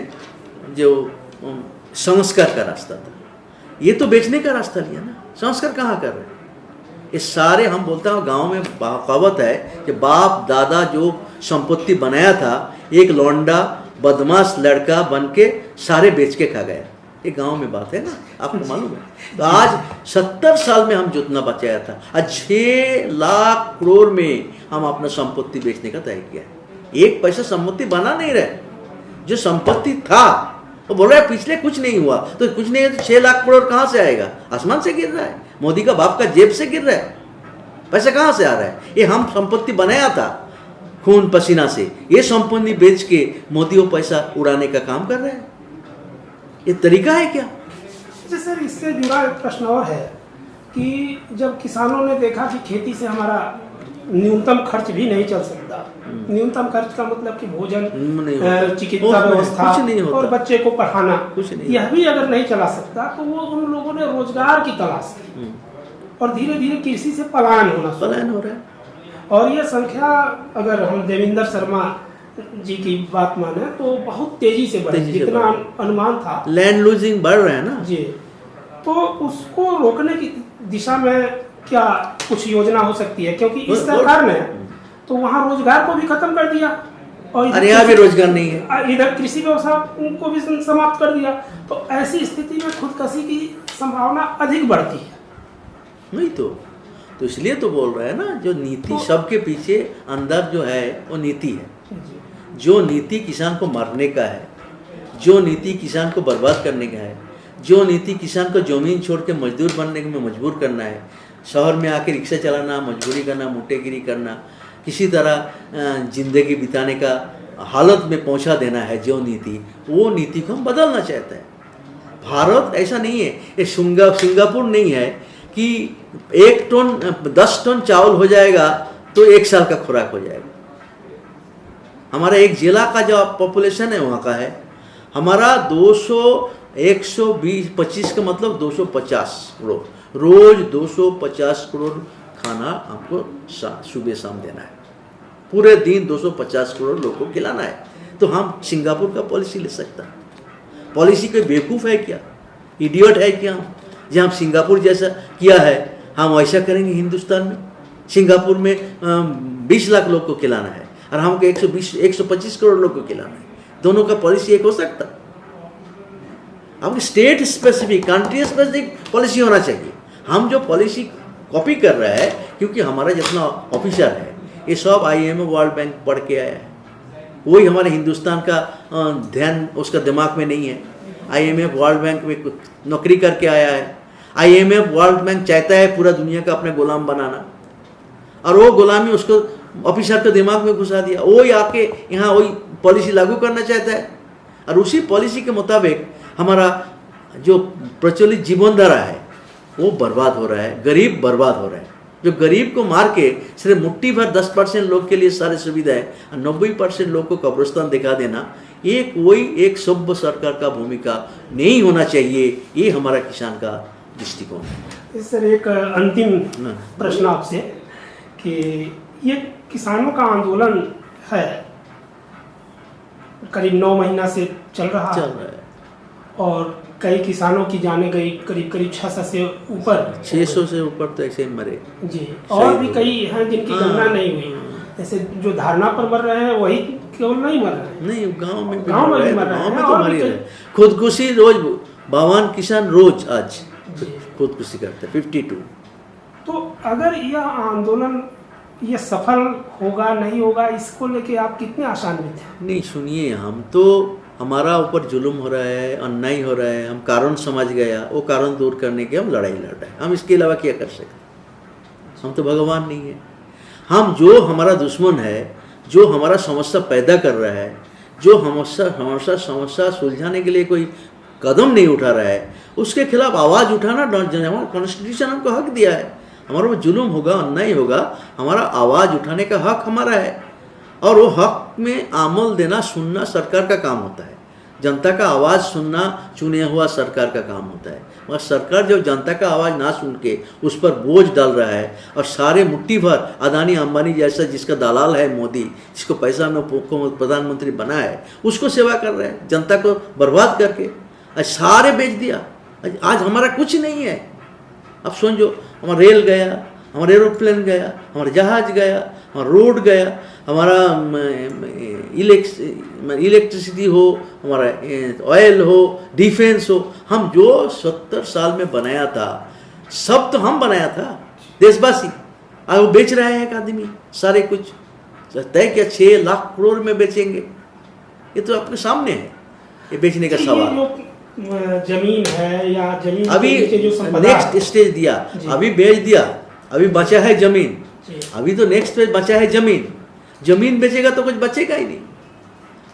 जो संस्कार का रास्ता था। ये तो बेचने का रास्ता लिया ना, संस्कार कहाँ कर रहे हैं ये सारे। हम बोलते हैं गांव में कहावत है कि बाप दादा जो संपत्ति बनाया था, एक लौंडा बदमाश लड़का बन के सारे बेच के खा गया। ये गांव में बात है ना, आपको मालूम है। तो आज 70 साल में हम जितना बचाया था, आज 6 लाख करोड़ में हम अपना संपत्ति बेचने का तय किया है। एक पैसा संपत्ति बना नहीं रहे, जो संपत्ति था वो बोल रहा है पिछले कुछ नहीं हुआ, तो कुछ नहीं है तो 6 लाख करोड़ कहाँ से आएगा? आसमान से गिर रहा है, मोदी का बाप का जेब से गिर रहा है। पैसा कहाँ से आ रहा है? ये हम संपत्ति बनाया था खून पसीना से, ये संपत्ति बेच के मोदी वो पैसा उड़ाने का काम कर रहे हैं। ये तरीका है क्या? जी सर, इससे जुड़ा एक प्रश्न और है कि जब किसानों ने देखा कि खेती से हमारा न्यूनतम खर्च भी नहीं चल सकता, न्यूनतम खर्च का मतलब कि भोजन, चिकित्सा व्यवस्था और बच्चे को पढ़ाना, यह भी अगर नहीं चला सकता, तो वो उन लोगों ने रोजगार की तलाश की और धीरे धीरे कृषि से पलायन हो रहा है। और ये संख्या अगर हम देवेंद्र शर्मा जी की बात माने तो बहुत तेजी से बढ़ी, जितना अनुमान था लैंड लूजिंग बढ़ रहा है ना जी। तो उसको रोकने की दिशा में क्या कुछ योजना हो सकती है? क्योंकि इस सरकार ने तो वहाँ रोजगार को भी खत्म कर दिया और यहाँ भी रोजगार नहीं है, इधर कृषि व्यवसाय को भी समाप्त कर दिया। तो ऐसी स्थिति में खुदकशी की संभावना अधिक बढ़ती है। नहीं तो इसलिए तो बोल रहा है ना, जो नीति तो, सबके पीछे अंदर जो है वो नीति है। जो नीति किसान को मारने का है, जो नीति किसान को बर्बाद करने का है, जो नीति किसान को जमीन छोड़ के मजदूर बनने में मजबूर करना है, शहर में आके रिक्शा चलाना, मजदूरी करना, मुट्ठेगिरी करना, किसी तरह जिंदगी बिताने का हालत में पहुंचा देना है, जो नीति, वो नीति को हम बदलना चाहते हैं। भारत ऐसा नहीं है, ये सिंगापुर नहीं है कि 10 टन चावल हो जाएगा तो 1 साल का खुराक हो जाएगा। हमारा एक जिला का जो पॉपुलेशन है वहाँ का है, हमारा 125 का मतलब 250 करोड़, रोज 250 करोड़ खाना हमको सुबह शाम देना है, पूरे दिन 250 करोड़ लोग को खिलाना है। तो हम सिंगापुर का पॉलिसी ले सकता है? पॉलिसी कोई बेवकूफ़ है क्या, इडियट है क्या? जहाँ हम सिंगापुर जैसा किया है हम वैसा करेंगे हिंदुस्तान में? सिंगापुर में 20 लाख लोग को खिलाना है और हमको 125 करोड़ लोग को खिलाना है। दोनों का पॉलिसी एक हो सकता? अब state specific, country specific policy होना चाहिए। हम जो पॉलिसी कॉपी कर रहे हैं, क्योंकि हमारा जितना ऑफिसर है ये सब IMF वर्ल्ड बैंक पढ़ के आया है, वही हमारे हिंदुस्तान का ध्यान उसका दिमाग में नहीं है। IMF वर्ल्ड बैंक में नौकरी करके आया है। IMF वर्ल्ड बैंक चाहता है पूरा दुनिया का अपने गुलाम बनाना, और वो गुलामी उसको ऑफिसर के दिमाग में घुसा दिया। वो आके यहाँ वही पॉलिसी लागू करना चाहता है, और उसी पॉलिसी के मुताबिक हमारा जो प्रचलित जीवन धारा है वो बर्बाद हो रहा है, गरीब बर्बाद हो रहा है। जो गरीब को मार के सिर्फ मुट्ठी भर 10% लोग के लिए सारी सुविधाएं और 90% लोग को कब्रिस्तान दिखा देना, ये कोई एक सभ्य सरकार का भूमिका नहीं होना चाहिए। ये हमारा किसान का दृष्टिकोण है। सर, एक अंतिम प्रश्न आपसे कि ये किसानों का आंदोलन है, करीब 9 महीना से चल रहा है और कई किसानों की जाने गई, करीब 600 से ऊपर तो ऐसे ही मरे जी। और भी कई हैं जिनकी गणना नहीं हुई, जैसे जो धारणा पर मर रहे हैं वही केवल नहीं मर रहे हैं, नहीं गांव में भी मर रहे हैं। खुदकुशी रोज 52 किसान रोज आज खुदकुशी करते हैं, 52। तो अगर यह आंदोलन ये सफल होगा नहीं होगा, इसको लेके आप कितने आशान्वित हैं? नहीं, सुनिए, हम तो हमारा ऊपर जुल्म हो रहा है, अन्याय हो रहा है, हम कारण समझ गया, वो कारण दूर करने की हम लड़ाई लड़ रहे हैं। हम इसके अलावा क्या कर सकते? हम तो भगवान नहीं है। हम जो हमारा दुश्मन है, जो हमारा समस्या पैदा कर रहा है, जो हमारा समस्या सुलझाने के लिए कोई कदम नहीं उठा रहा है, उसके खिलाफ आवाज़ उठाना हमारा कॉन्स्टिट्यूशन हमको हक दिया है। हमारे ऊपर जुल्म होगा, अन्याय होगा, हमारा आवाज़ उठाने का हक हमारा है। और वो हक में अमल देना, सुनना सरकार का काम होता है। जनता का आवाज़ सुनना चुने हुआ सरकार का काम होता है। मगर सरकार जब जनता का आवाज़ ना सुन के उस पर बोझ डाल रहा है और सारे मुट्ठी भर अदानी अंबानी जैसा जिसका दलाल है मोदी, जिसको पैसा में प्रधानमंत्री बना है, उसको सेवा कर रहे हैं, जनता को बर्बाद करके आज सारे बेच दिया। आज हमारा कुछ नहीं है। अब समझो, हमारा रेल गया, हमारा एरोप्लेन गया, हमारा जहाज गया, हमारा रोड गया, हमारा इलेक्ट्रिसिटी हो, हमारा ऑयल हो, डिफेंस हो, हम जो 70 साल में बनाया था सब तो हम बनाया था देशवासी। आज वो बेच रहा है एक आदमी सारे कुछ, तय क्या 6 लाख करोड़ में बेचेंगे? ये तो आपके सामने है ये बेचने का सवाल। जमीन है या जमीन अभी के नीचे जो संपदा नेक्स्ट है, स्टेज दिया, अभी बेच दिया, अभी बचा है जमीन, अभी तो नेक्स्ट स्टेज बचा है जमीन। जमीन बेचेगा तो कुछ बचेगा ही नहीं।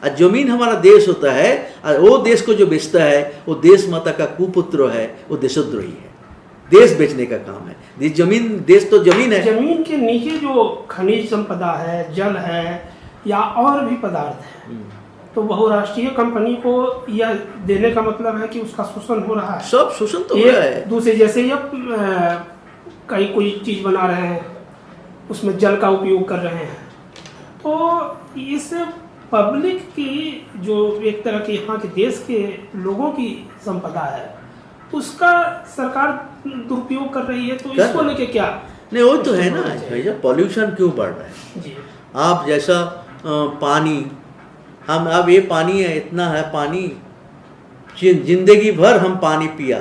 और जमीन हमारा देश होता है, और वो देश को जो बेचता है वो देश माता का कुपुत्र है, वो देशद्रोही है। देश बेचने का काम है। देश जमीन, देश तो जमीन है। जमीन के नीचे जो खनिज संपदा है, जल है या और भी पदार्थ है, तो बहुराष्ट्रीय कंपनी को यह देने का मतलब है कि उसका शोषण हो रहा है। सब शोषण तो हो रहा है। दूसरे जैसे ये कहीं कोई चीज बना रहे हैं, उसमें जल का उपयोग कर रहे हैं, तो इस पब्लिक की जो एक तरह की यहाँ के देश के लोगों की संपदा है, उसका सरकार दुरुपयोग कर रही है। तो इसको लेके क्या नहीं, वो तो है ना भैया, पॉल्यूशन क्यों बढ़ रहा है जी। आप जैसा पानी, हम अब ये पानी है, इतना है पानी, जिंदगी भर हम पानी पिया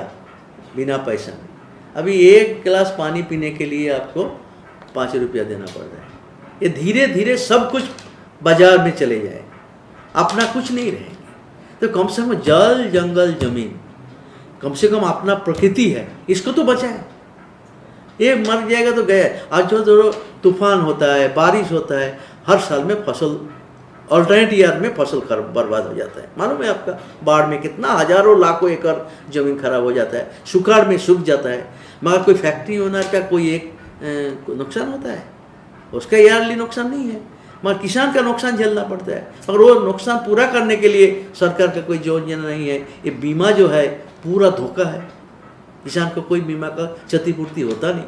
बिना पैसा में। अभी 1 गिलास पानी पीने के लिए आपको 5 रुपया देना पड़ रहा है। ये धीरे धीरे सब कुछ बाजार में चले जाए, अपना कुछ नहीं रहेंगे। तो कम से कम जल, जंगल, जमीन, कम से कम अपना प्रकृति है, इसको तो बचाए। ये मर जाएगा तो गया। आज जो तूफान होता है, बारिश होता है, हर साल में फसल, अल्टरनेट ईयर में फसल बर्बाद हो जाता है। मालूम है आपका, बाढ़ में कितना हजारों लाखों एकड़ जमीन खराब हो जाता है, सुखाड़ में सूख जाता है। मगर कोई फैक्ट्री ओनर का कोई एक नुकसान होता है, उसका ईयरली नुकसान नहीं है, मगर किसान का नुकसान झेलना पड़ता है। और वो नुकसान पूरा करने के लिए सरकार का कोई योजना नहीं है। ये बीमा जो है पूरा धोखा है, किसान को कोई बीमा का क्षतिपूर्ति होता नहीं।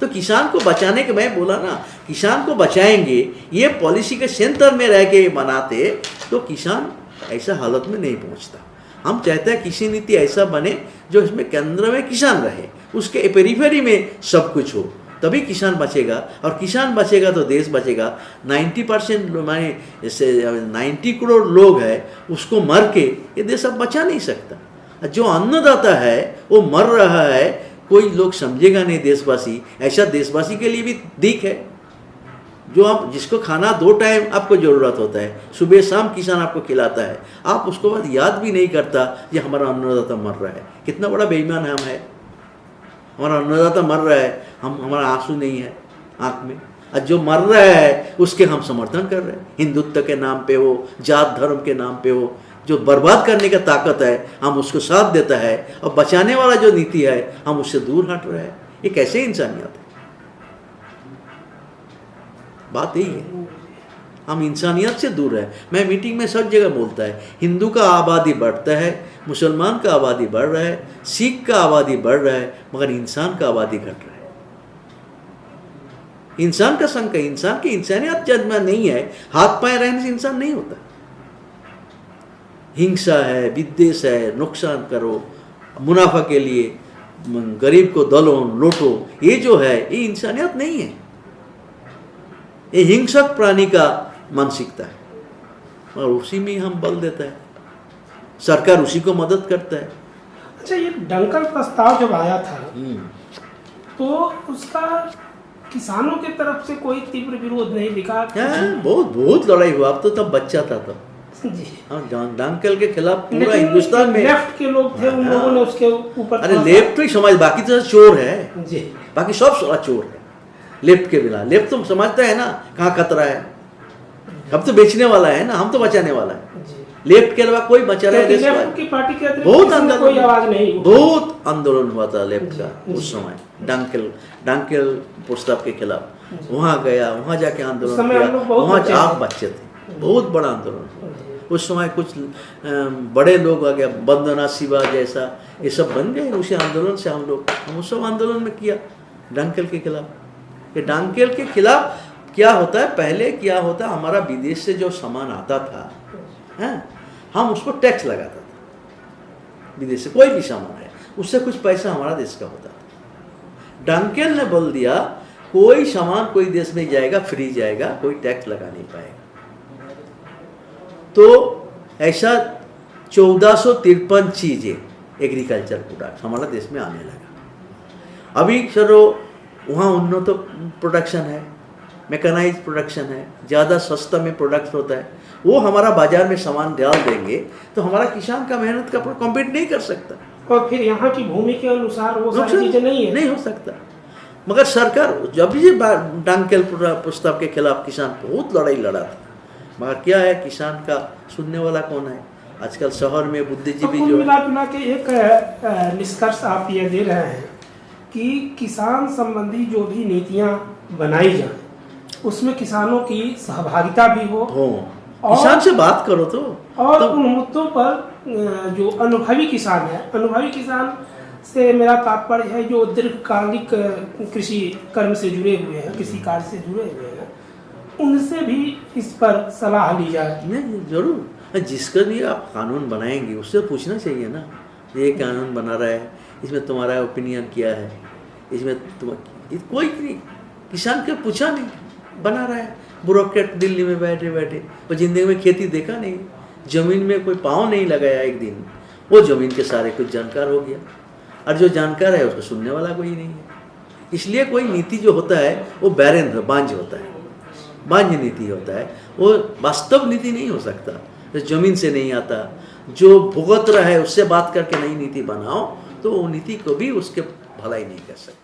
तो किसान को बचाने के, मैं बोला ना, किसान को बचाएंगे, ये पॉलिसी के सेंटर में रह के बनाते तो किसान ऐसा हालत में नहीं पहुंचता। हम चाहते हैं किसी नीति ऐसा बने जो इसमें केंद्र में किसान रहे, उसके पेरीफेरी में सब कुछ हो, तभी किसान बचेगा। और किसान बचेगा तो देश बचेगा। 90% माने जैसे 90 करोड़ लोग हैं, उसको मर के ये देश अब बचा नहीं सकता। जो अन्नदाता है वो मर रहा है, कोई लोग समझेगा नहीं देशवासी। ऐसा देशवासी के लिए भी दिख है, जो आप जिसको खाना 2 टाइम आपको ज़रूरत होता है, सुबह शाम किसान आपको खिलाता है, आप उसको बाद याद भी नहीं करता ये हमारा अन्नदाता मर रहा है। कितना बड़ा बेईमान हम है। हमारा अन्नदाता मर रहा है, हमारा आंसू नहीं है आँख में, और जो मर रहा है उसके हम समर्थन कर रहे हैं। हिंदुत्व के नाम पे हो, जात धर्म के नाम पे हो, जो बर्बाद करने का ताकत है हम उसको साथ देता है, और बचाने वाला जो नीति है हम उससे दूर हट रहे हैं। ये कैसे इंसानियत है? बात यही है, हम इंसानियत से दूर है। मैं मीटिंग में सब जगह बोलता है, हिंदू का आबादी बढ़ता है, मुसलमान का आबादी बढ़ रहा है, सिख का आबादी बढ़ रहा है, मगर इंसान का आबादी घट रहा है। इंसान का संख्या, इंसान की इंसानियत जब नहीं है, हाथ पाए रहने से इंसान नहीं होता। हिंसा है, विद्वेष है, नुकसान करो मुनाफा के लिए, गरीब को दलो लूटो, ये जो है ये इंसानियत नहीं है। ये हिंसक प्राणी का मानसिकता है, और उसी में हम बल देता है, सरकार उसी को मदद करता है। अच्छा, ये डंकल प्रस्ताव जब आया था तो उसका किसानों की तरफ से कोई तीव्र विरोध नहीं दिखा? बहुत लड़ाई हुआ। अब तो तब बच्चा था तब जी। हाँ, डंकल के खिलाफ पूरा हिंदुस्तान में लेफ्ट के लोग थे, उन लोगों ने उसके ऊपर, अरे लेफ्ट तो ही समाज, बाकी तो चोर है जी, बाकी सब सारा चोर है। लेफ्ट के बिना, लेफ्ट तो समझता है ना कहाँ खतरा है, अब तो बेचने वाला है ना, हम तो बचाने वाला है। जी। लेफ्ट के अलावा कोई बचा रहा क्योंकि है लेफ्ट की पार्टी के अतिरिक्त बहुत किसी ने आंदोलन कोई आवाज नहीं उठाई। बहुत आंदोलन हुआ था लेफ्ट का उस समय, डांकेल प्रस्ताव के खिलाफ वहाँ गया, वहाँ जाके आंदोलन समय किया, हम लोग बहुत वहाँ बच्चे आप थे। बच्चे थे, बहुत बड़ा आंदोलन हुआ। उस समय कुछ बड़े लोग आ गया, वंदना शिवा जैसा ये सब बन गए उसी आंदोलन से। हम उस सब आंदोलन में किया डांकेल के खिलाफ। ये डांकेल के खिलाफ क्या होता है, पहले क्या होता, हमारा विदेश से जो सामान आता था हैं, हम उसको टैक्स लगाता था। विदेश से कोई भी सामान है उससे कुछ पैसा हमारा देश का होता था। डांकेल ने बोल दिया कोई सामान कोई देश में जाएगा फ्री जाएगा, कोई टैक्स लगा नहीं पाएगा। तो ऐसा 1453 चीजें एग्रीकल्चर प्रोडक्ट हमारा देश में आने लगा। अभी चलो वहाँ उन्नत प्रोडक्शन है, मैकेनाइज प्रोडक्शन है, ज़्यादा सस्ता में प्रोडक्ट होता है, वो हमारा बाजार में सामान डाल देंगे तो हमारा किसान का मेहनत का कॉम्पीट नहीं कर सकता। और फिर यहाँ की भूमि के अनुसार वो सारी चीजें नहीं हो सकता। मगर सरकार जब भी डांकेल प्रस्ताव के खिलाफ किसान बहुत लड़ाई लड़ा था, मगर क्या है किसान का सुनने वाला कौन है? आजकल शहर में बुद्धिजीवी तो जो मिला जुला के एक निष्कर्ष आप ये दे रहे हैं कि किसान संबंधी जो भी नीतियां बनाई जाए उसमें किसानों की सहभागिता भी हो, किसान से बात करो तो उन मुद्दों पर जो अनुभवी किसान है, अनुभवी किसान से मेरा तात्पर्य है जो दीर्घकालिक कृषि कर्म से जुड़े हुए हैं, कृषि कार्य से जुड़े हुए हैं, उनसे भी इस पर सलाह ली जाए। नहीं, जरूर। जिसका लिए आप कानून बनाएंगे उससे पूछना चाहिए ना, ये कानून बना रहा है, इसमें तुम्हारा ओपिनियन क्या है, इसमें कोई नहीं, किसान के पूछा नहीं, बना रहा है। ब्यूरोक्रेट दिल्ली में बैठे बैठे वो जिंदगी में खेती देखा नहीं, जमीन में कोई पाँव नहीं लगाया एक दिन, वो जमीन के सारे कुछ जानकार हो गया, और जो जानकार है उसको सुनने वाला कोई नहीं है। इसलिए कोई नीति जो होता है वो बैरन बांझ होता है, बांझ नीति होता है, वो वास्तव नीति नहीं हो सकता। जो जमीन से नहीं आता, जो भुगत रहा है उससे बात करके नई नीति बनाओ तो वो नीति को भी उसके भलाई नहीं कर सकते।